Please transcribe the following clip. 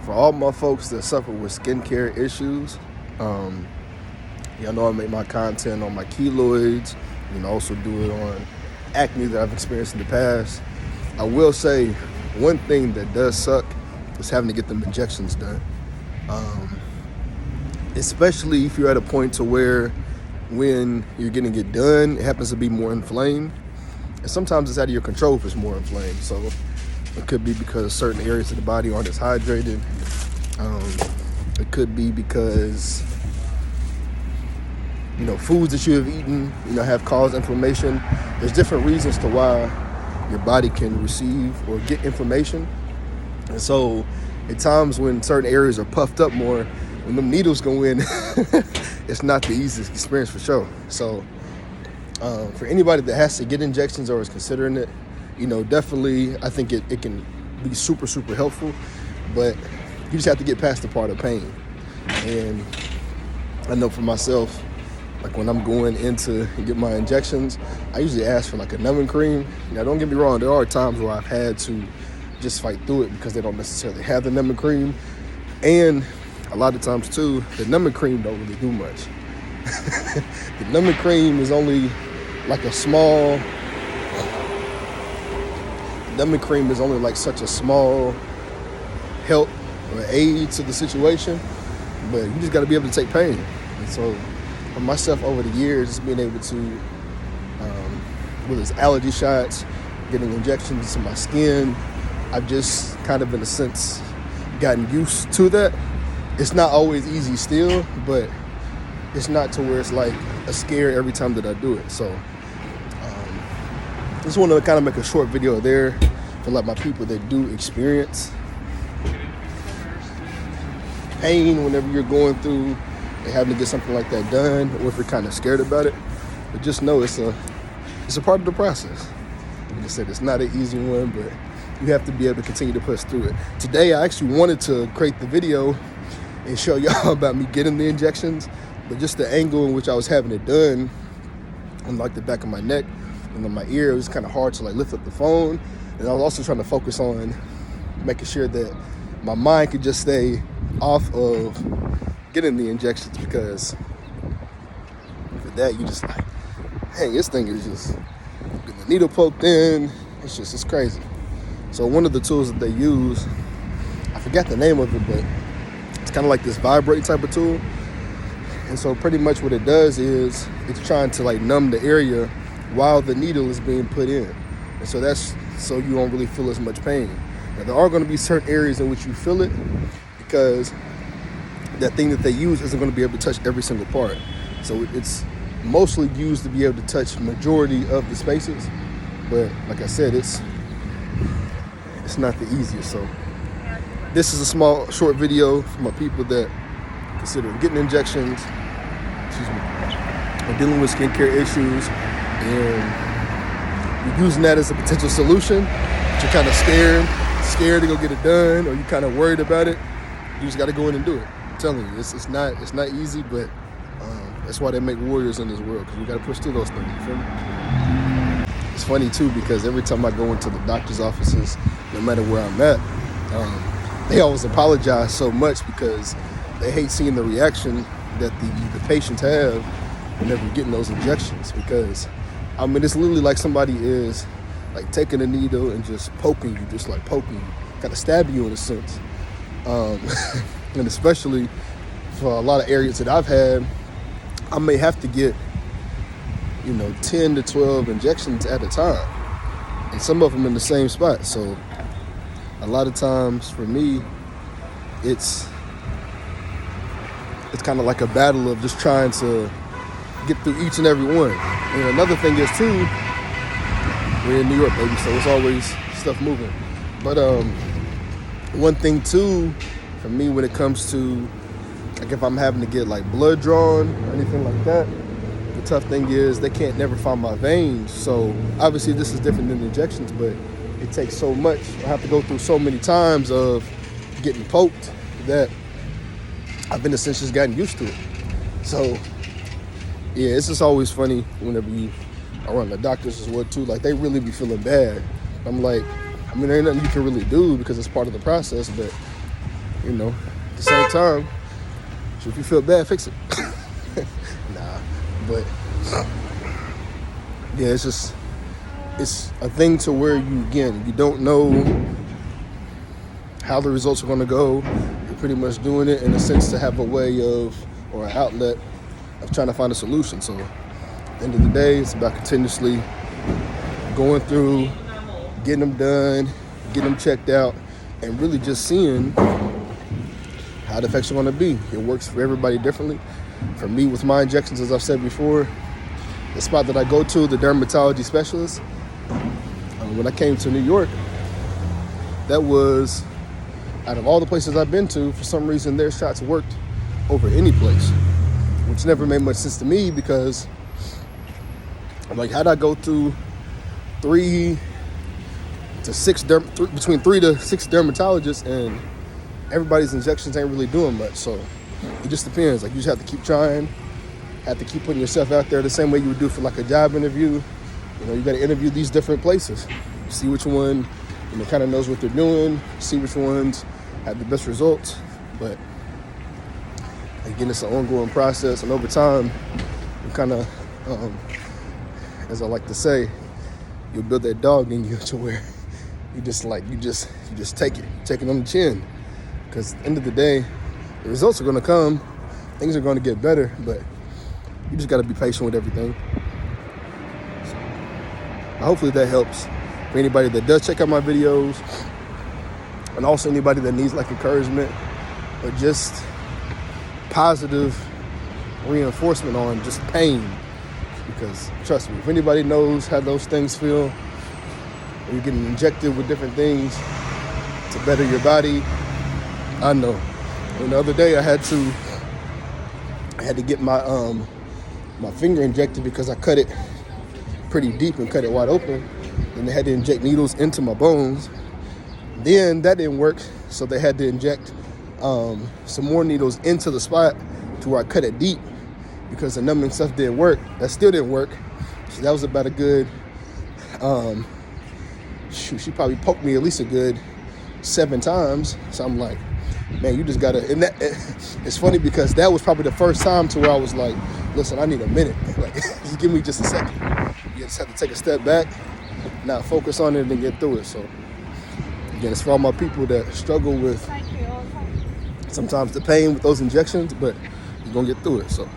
For all my folks that suffer with skincare issues, y'all know I make my content on my keloids, and also do it on acne that I've experienced in the past. I will say one thing that does suck is having to get them injections done. Especially if you're at a point to where when you're getting it done, it happens to be more inflamed. And sometimes it's out of your control if it's more inflamed. So it could be because certain areas of the body aren't as hydrated. It could be because, foods that you have eaten, have caused inflammation. There's different reasons to why your body can receive or get inflammation. And so at times when certain areas are puffed up more, when them needles go in, it's not the easiest experience for sure. So for anybody that has to get injections or is considering it, definitely I think it can be super, super helpful. But you just have to get past the part of pain. And I know for myself, like when I'm going in to get my injections, I usually ask for like a numbing cream. Now don't get me wrong, there are times where I've had to just fight through it because they don't necessarily have the numbing cream. And a lot of times too, the numbing cream don't really do much. The numbing cream is only like such a small help or aid to the situation, but you just got to be able to take pain. And so for myself over the years, just being able to, with his allergy shots, getting injections in my skin, I've just kind of in a sense gotten used to that. It's not always easy still, but it's not to where it's like a scare every time that I do it. So just want to kind of make a short video there for like my people that do experience pain whenever you're going through and having to get something like that done, or if you're kind of scared about it. But just know it's a part of the process. Like I said, it's not an easy one, but you have to be able to continue to push through it. Today, I actually wanted to create the video and show y'all about me getting the injections, but just the angle in which I was having it done on like the back of my neck and on my ear, it was kind of hard to like lift up the phone. And I was also trying to focus on making sure that my mind could just stay off of getting the injections, because for that, you just like, hey, this thing is just getting the needle poked in. It's crazy. So one of the tools that they use, I forgot the name of it, but it's kind of like this vibrate type of tool. And so pretty much what it does is it's trying to like numb the area while the needle is being put in. And so that's so you don't really feel as much pain. Now there are going to be certain areas in which you feel it, because that thing that they use isn't going to be able to touch every single part. So it's mostly used to be able to touch majority of the spaces. But like I said, it's not the easiest. So this is a small, short video for my people that consider getting injections, or dealing with skincare issues, and you're using that as a potential solution, but you're kind of scared to go get it done, or you're kind of worried about it. You just got to go in and do it. I'm telling you, it's not easy, but that's why they make warriors in this world, because you got to push through those things. You feel me? It's funny too, because every time I go into the doctor's offices, no matter where I'm at, they always apologize so much because they hate seeing the reaction that the patients have whenever you're getting those injections. Because I mean, it's literally like somebody is like taking a needle and just poking you, kind of stabbing you in a sense. And especially for a lot of areas that I've had, I may have to get 10 to 12 injections at a time, and some of them in the same spot. So a lot of times for me, it's kind of like a battle of just trying to get through each and every one. And another thing is too, we're in New York, baby, so it's always stuff moving. But one thing too, for me, when it comes to like if I'm having to get like blood drawn or anything like that, the tough thing is they can't never find my veins. So obviously this is different than injections, but it takes so much. I have to go through so many times of getting poked that I've in a sense just gotten used to it. So yeah, it's just always funny whenever you are around the doctors as well too. Like they really be feeling bad. I'm like, I mean, there ain't nothing you can really do because it's part of the process, but you know, at the same time, so if you feel bad, fix it. Nah, but yeah, it's a thing to where you don't know how the results are going to go. You're pretty much doing it in a sense to have a way of, or an outlet of trying to find a solution. So at the end of the day, it's about continuously going through, getting them done, getting them checked out, and really just seeing how the effects are going to be. It works for everybody differently. For me, with my injections, as I've said before, the spot that I go to, the dermatology specialist, when I came to New York, that was, out of all the places I've been to, for some reason their shots worked over any place, which never made much sense to me, because I'm like, how'd I go through between 3 to 6 dermatologists and everybody's injections ain't really doing much? So it just depends. Like, you just have to keep trying, have to keep putting yourself out there the same way you would do for like a job interview. You know, you got to interview these different places, see which one, you know, kind of knows what they're doing, see which ones have the best results. But again, it's an ongoing process, and over time, you kind of, as I like to say, you'll build that dog in you to where you just take it on the chin. Because at the end of the day, the results are going to come, things are going to get better, but you just got to be patient with everything. So, hopefully that helps for anybody that does check out my videos, and also anybody that needs like encouragement or just positive reinforcement on just pain. Because trust me, if anybody knows how those things feel, when you're getting injected with different things to better your body, I know. And the other day I had to get my my finger injected because I cut it pretty deep and cut it wide open, and they had to inject needles into my bones. Then that didn't work, so they had to inject some more needles into the spot to where I cut it deep, because the numbing stuff didn't work. That still didn't work. So that was about a good, she probably poked me at least a good 7 times. So I'm like, man, you just gotta, and that, it's funny because that was probably the first time to where I was like, listen, I need a minute. Like, just give me just a second. You just have to take a step back, now focus on it and get through it. So again, it's for all my people that struggle with sometimes the pain with those injections, but you're gonna get through it. So